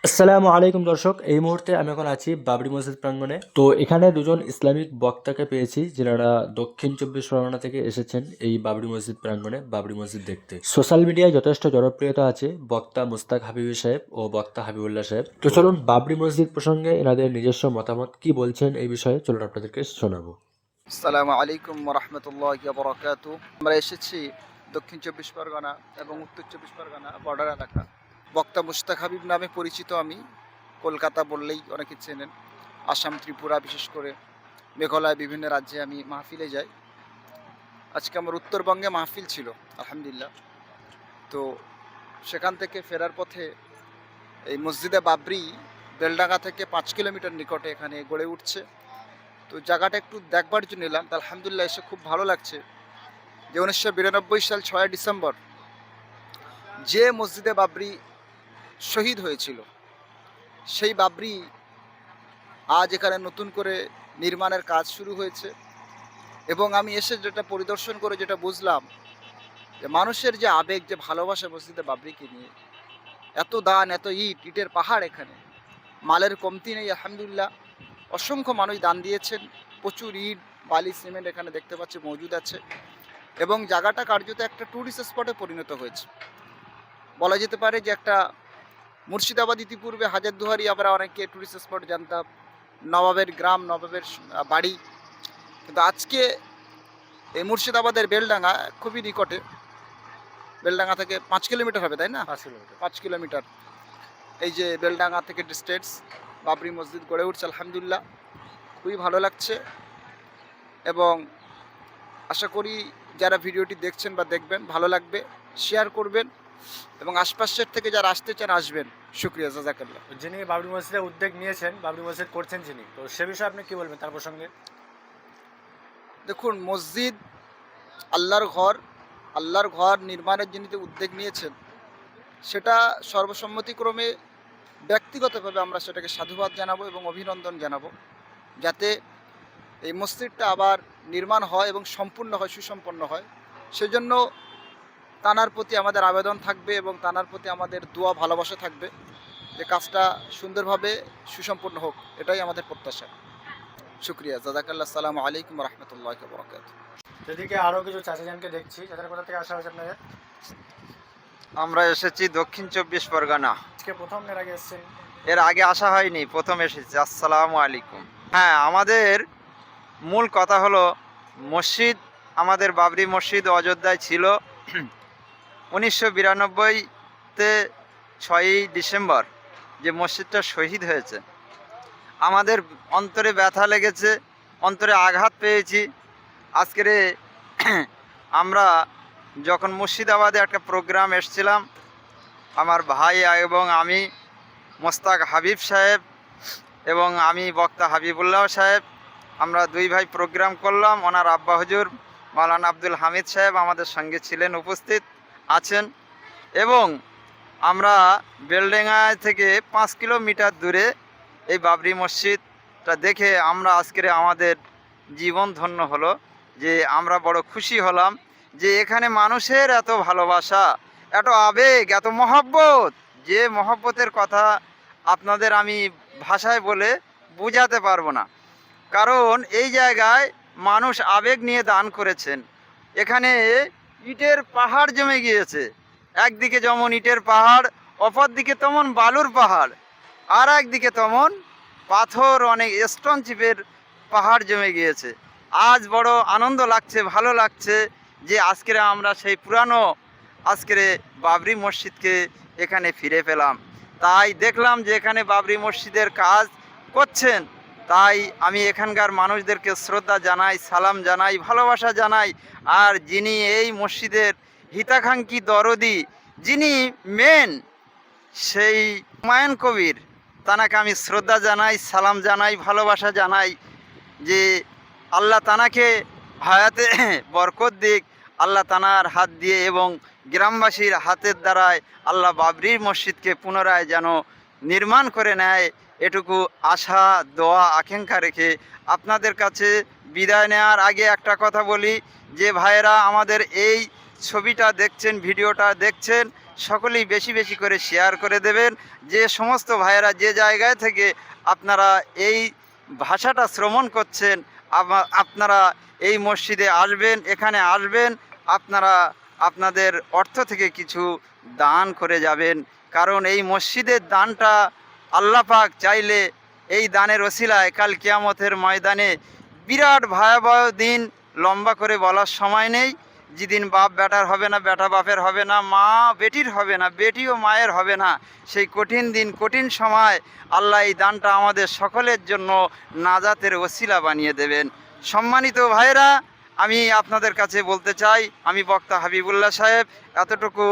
আসসালামু আলাইকুম দর্শক, এই মুহূর্তে আমি এখন আছি বাবরি মসজিদ প্রাঙ্গণে। তো এখানে দুজন ইসলামিক বক্তাকে পেয়েছি যারা দক্ষিণ চব্বিশ পরগনা থেকে এসেছেন এই বাবরি মসজিদ প্রাঙ্গণে বাবরি মসজিদ দেখতে। সোশ্যাল মিডিয়ায় যথেষ্ট জনপ্রিয়তা আছে বক্তা মুস্তাক হাবিবি সাহেব ও বক্তা হাবিবুল্লাহ সাহেব। তো চলুন বাবরি মসজিদ প্রসঙ্গে এনাদের নিজস্ব মতামত কি বলছেন এই বিষয়ে চলুন আপনাদেরকে শোনাবো। আসসালামু আলাইকুম রহমতুল্লাহি বরকাতু। আমরা এসেছি দক্ষিণ চব্বিশ পরগনা এবং উত্তর চব্বিশ পরগনা বর্ডার এলাকা। বক্তা মুশতাক হাবিব নামে পরিচিত আমি। কলকাতা বললেই অনেকে চেনেন। আসাম, ত্রিপুরা, বিশেষ করে মেঘালয়, বিভিন্ন রাজ্যে আমি মাহফিলে যাই। আজকে আমার উত্তরবঙ্গে মাহফিল ছিল আলহামদুলিল্লাহ। তো সেখান থেকে ফেরার পথে এই মসজিদে বাবরি বেলডাঙ্গা থেকে 5 কিলোমিটার নিকটে এখানে গড়ে উঠছে। তো জায়গাটা একটু দেখবার জন্য এলাম। তো আলহামদুলিল্লাহ এসে খুব ভালো লাগছে যে 1992 সাল 6 ডিসেম্বর যে মসজিদে বাবরি শহীদ হয়েছিল, সেই বাবরি আজ এখানে নতুন করে নির্মাণের কাজ শুরু হয়েছে। এবং আমি এসে যেটা পরিদর্শন করে যেটা বুঝলাম যে মানুষের যে আবেগ, যে ভালোবাসা মসজিদে বাবরিকে নিয়ে, এত দান, এত ইটের পাহাড়, এখানে মালের কমতি নেই আলহামদুলিল্লাহ। অসংখ্য মানুষ দান দিয়েছেন, প্রচুর ইট, বালি, সিমেন্ট এখানে দেখতে পাচ্ছি মজুদ আছে। এবং জায়গাটা কার্যত একটা ট্যুরিস্ট স্পটে পরিণত হয়েছে। বলা যেতে পারে যে একটা মুর্শিদাবাদ, ইতিপূর্বে হাজারদুয়ারি আমরা অনেকে ট্যুরিস্ট স্পট জানতাম, নবাবের গ্রাম, নবাবের বাড়ি। কিন্তু আজকে এই মুর্শিদাবাদের বেলডাঙ্গা খুবই নিকটে। বেলডাঙ্গা থেকে 5 কিলোমিটার হবে, তাই না? 5 কিলোমিটার। এই যে বেলডাঙ্গা থেকে ডিস্টেন্স, বাবরি মসজিদ গড়ে উঠছে আলহামদুলিল্লাহ। খুবই ভালো লাগছে এবং আশা করি যারা ভিডিওটি দেখছেন বা দেখবেন ভালো লাগবে, শেয়ার করবেন এবং আশপাশের থেকে যারা আসতে চান আসবেন। শুক্রিয়া, জাযাকাল্লাহ। যিনি বাবরি মসজিদের উদ্যোগ নিয়েছেন, বাবরি মসজিদ করছেন যিনি, তো সে বিষয়ে আপনি কি বলবেন তার প্রসঙ্গে? দেখুন, মসজিদ আল্লাহর ঘর, আল্লাহর ঘর নির্মাণের যিনি যে উদ্যোগ নিয়েছেন, সেটা সর্বসম্মতিক্রমে ব্যক্তিগতভাবে আমরা সেটাকে সাধুবাদ জানাবো এবং অভিনন্দন জানাবো, যাতে এই মসজিদটা আবার নির্মাণ হয় এবং সম্পূর্ণ হয়, সুসম্পন্ন হয়। সেজন্য তানার প্রতি আমাদের আবেদন থাকবে এবং তানার প্রতি আমাদের দোয়া, ভালোবাসা থাকবে যে কাজটা সুন্দরভাবে সুসম্পন্ন হোক, এটাই আমাদের প্রত্যাশা। শুক্রিয়া, জাযাকাল্লাহ। আসসালামু আলাইকুম রহমতুল্লাহি ওয়া বারাকাতুহু। সেদিকে আরও কিছু চাচাজানকে দেখছি। চাচার কোথা থেকে আসা হয়েছে আপনাদের? আমরা এসেছি দক্ষিণ চব্বিশ পরগনা। আজকে প্রথম, এর আগে এসেছেন? এর আগে আসা হয়নি, প্রথম এসেছি। আসসালামু আলাইকুম। হ্যাঁ, আমাদের মূল কথা হলো মসজিদ, আমাদের বাবরি মসজিদ অযোধ্যায় ছিল 1992-তে 6ই ডিসেম্বর যে মসজিদটা শহীদ হয়েছে। আমাদের অন্তরে ব্যথা লেগেছে, অন্তরে আঘাত পেয়েছি। আজকের আমরা যখন মুর্শিদাবাদে একটা প্রোগ্রাম এসছিলাম, আমার ভাই এবং আমি, মোস্তাক হাবিব সাহেব এবং আমি বক্তা হাবিবুল্লাহ সাহেব, আমরা দুই ভাই প্রোগ্রাম করলাম। ওনার আব্বা হুজুর মাওলানা আব্দুল হামিদ সাহেব আমাদের সঙ্গে ছিলেন, উপস্থিত আছেন। এবং আমরা বেলডাঙ্গা থেকে 5 কিলোমিটার দূরে এই বাবরি মসজিদটা দেখে আমরা আজকের আমাদের জীবন ধন্য হলো, যে আমরা বড় খুশি হলাম যে এখানে মানুষের এত ভালোবাসা, এত আবেগ, এত মহব্বত, যে মহব্বতের কথা আপনাদের আমি ভাষায় বলে বোঝাতে পারবো না। কারণ এই জায়গায় মানুষ আবেগ নিয়ে দান করেছেন। এখানে ইটের পাহাড় জমে গিয়েছে, একদিকে যেমন ইটের পাহাড়, অপর দিকে তেমন বালুর পাহাড়, আর একদিকে তেমন পাথর, অনেক স্টোন চিপের পাহাড় জমে গিয়েছে। আজ বড় আনন্দ লাগছে, ভালো লাগছে যে আজকের আমরা সেই পুরানো আজকের বাবরি মসজিদকে এখানে ফিরে পেলাম। তাই দেখলাম যে এখানে বাবরি মসজিদের কাজ করছেন, তাই আমি এখানকার মানুষদেরকে শ্রদ্ধা জানাই, সালাম জানাই, ভালোবাসা জানাই। আর যিনি এই মসজিদের হিতাকাঙ্ক্ষী দরদি, যিনি মেন, সেই হুমায়ুন কবির, তানাকে আমি শ্রদ্ধা জানাই, সালাম জানাই, ভালোবাসা জানাই যে আল্লাহ তানাকে হায়াতে বরকত দিক। আল্লাহ তানার হাত দিয়ে এবং গ্রামবাসীর হাতের দ্বারায় আল্লাহ বাবরির মসজিদকে পুনরায় যেন নির্মাণ করে নেয়, এটুকু আশা, দোয়া, আকাঙ্ক্ষা রেখে আপনাদের কাছে বিদায় নেওয়ার আগে একটা কথা বলি যে ভাইয়েরা আমাদের এই ছবিটা দেখছেন, ভিডিওটা দেখছেন, সকলেই বেশি বেশি করে শেয়ার করে দেবেন। যে সমস্ত ভাইয়েরা যে জায়গায় থেকে আপনারা এই ভাষাটা শ্রবণ করছেন, আপনারা এই মসজিদে আসবেন, এখানে আসবেন, আপনারা আপনাদের অর্থ থেকে কিছু দান করে যাবেন। কারণ এই মসজিদের দানটা আল্লাহ পাক চাইলে এই দানের ওসিলায় কাল কিয়ামতের ময়দানে বিরাট ভয়াবহ দিন, লম্বা করে বলার সময় নেই, যেদিন বাপ বেটার হবে না, বেটা বাপের হবে না, মা বেটির হবে না, বেটিও মায়ের হবে না, সেই কঠিন দিন, কঠিন সময় আল্লাহ এই দানটা আমাদের সকলের জন্য নাজাতের ওসিলা বানিয়ে দেবেন। সম্মানিত ভাইরা, আমি আপনাদের কাছে বলতে চাই, আমি বক্তা হাবিবুল্লাহ সাহেব এতটুকু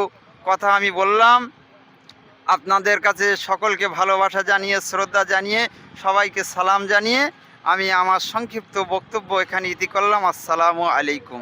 কথা আমি বললাম। আপনাদের কাছে সকলকে ভালোবাসা জানিয়ে, শ্রদ্ধা জানিয়ে, সবাইকে সালাম জানিয়ে আমি আমার সংক্ষিপ্ত বক্তব্য এখানে ইতি করলাম। আসসালামু আলাইকুম।